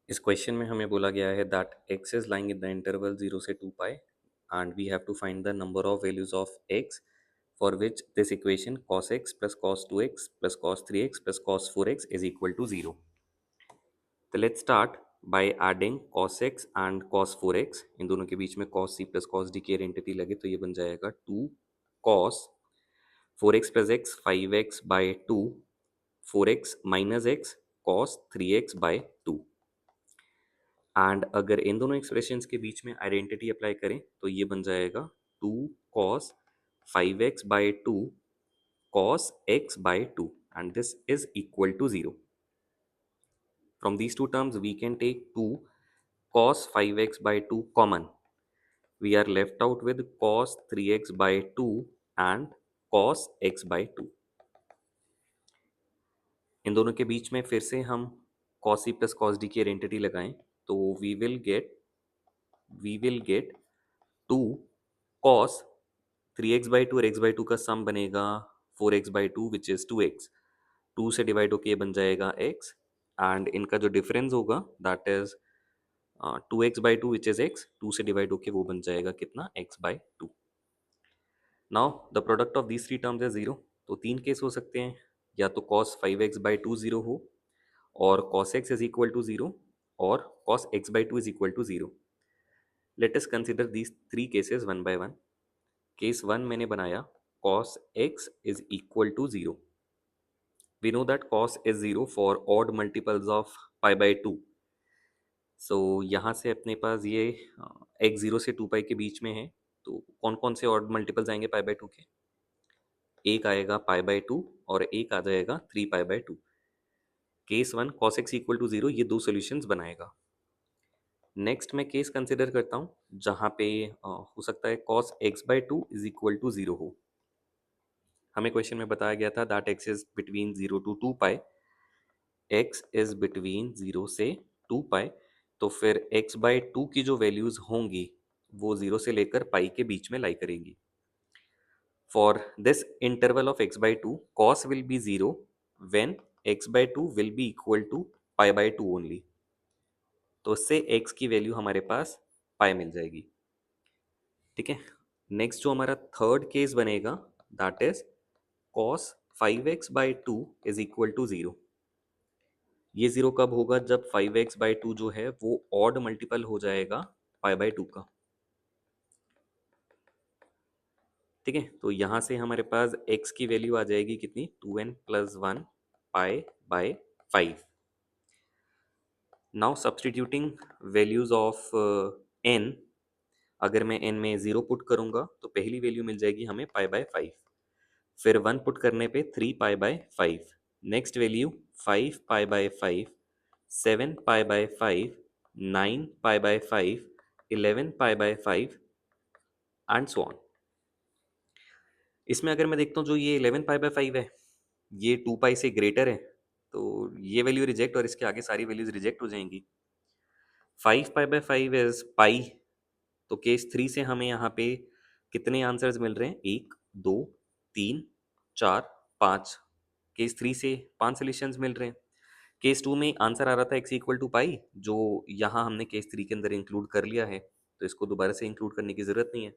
इस क्वेश्चन में हमें बोला गया है that x is lying in the interval 0 से 2 pi and we have to find the number of values of x for which this equation cos x plus cos 2x plus cos 3x plus cos 4x is equal to 0. तो let's start by adding cos x and cos 4x. इन दोनों के बीच में cos c plus cos d की identity लगे तो ये बन जाएगा 2 cos 4x plus x 5x by 2 4x minus x cos 3x by 2. And अगर इन दोनों एक्सप्रेशंस के बीच में आइडेंटिटी अप्लाई करें तो ये बन जाएगा 2 cos 5x by 2 cos x by 2 and this is equal to 0. From these two terms we can take 2 cos 5x by 2 common. We are left out with cos 3x by 2 and cos x by 2. इन दोनों के बीच में फिर से हम cos c plus cos d की identity लगाएं तो we will get 2 cos 3x by 2 और x by 2 का सम बनेगा 4x by 2 which is 2x. 2 से डिवाइड होके ये बन जाएगा x एंड इनका जो डिफरेंस होगा that is 2x by 2 which is x. 2 से डिवाइड होके वो बन जाएगा कितना x by 2. Now the product of these three terms is 0. तो तीन केस हो सकते हैं, या तो cos 5x by 2 0 हो और cos x is equal to 0 और cos x by 2 is equal to 0. Let us consider these three cases one by one. Case 1 मैंने बनाया cos x is equal to 0. We know that cos is 0 for odd multiples of pi by 2. So यहाँ से अपने पास ये x 0 से 2 पाई के बीच में है, तो कौन कौन से odd multiples आएंगे pi by 2 के? एक आएगा pi by 2 और एक आ जाएगा 3 pi by 2. Case 1 cos x equal to 0 ये दो सॉल्यूशंस बनाएगा. नेक्स्ट मैं केस कंसिडर करता हूँ जहाँ पे हो सकता है cos x by 2 is equal to 0 हो. हमें क्वेश्चन में बताया गया था that x is between 0 to 2 pi. x is between 0 से 2 पाई, तो फिर x बाई 2 की जो वैल्यूज होंगी वो 0 से लेकर पाई के बीच में लाई करेंगी. For this interval of x by 2 cos will be 0 when x by 2 will be equal to pi by 2 only. तो उससे x की वैल्यू हमारे पास पाई मिल जाएगी. ठीक है. नेक्स्ट जो हमारा थर्ड केस बनेगा that is cos 5x by 2 is equal to 0. ये 0 कब होगा? जब 5x बाई 2 जो है वो ऑड मल्टीपल हो जाएगा पाई बाई 2 का. ठीक है. तो यहाँ से हमारे पास x की वैल्यू आ जाएगी कितनी? 2n plus 1 pi by 5. Now substituting values of n, अगर मैं n में 0 पुट करूंगा तो पहली वैल्यू मिल जाएगी हमें पाई बाई 5. फिर 1 पुट करने पे 3 pi by 5. Next value 5 pi by 5, 7 pi by 5, 9 pi by 5, 11 pi by 5 and so on. इसमें अगर मैं देखता हूँ जो ये 11 पाई बाई 5 है ये 2 पाई से ग्रेटर है, तो ये वैल्यू रिजेक्ट और इसके आगे सारी वैल्यूज रिजेक्ट हो जाएंगी. 5 पाई बाई 5 इज पाई. तो केस 3 से हमें यहाँ पे कितने आंसर्स मिल रहे हैं? 1 2 3 4 5. केस 3 से 5 सोल्यूशंस मिल रहे हैं. केस 2 में आंसर आ रहा था x इक्वल टू पाई, जो यहाँ हमने केस 3 के अंदर इंक्लूड कर लिया है, तो इसको दोबारा से इंक्लूड करने की ज़रूरत नहीं है.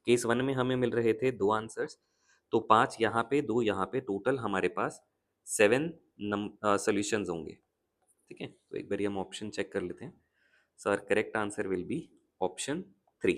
केस 1 में हमें मिल रहे थे 2 आंसर्स, तो 5 यहाँ पे 2 यहाँ पे, टोटल हमारे पास 7 सोल्यूशंस होंगे. ठीक है. तो एक बार हम ऑप्शन चेक कर लेते हैं. Sir correct answer will be option 3.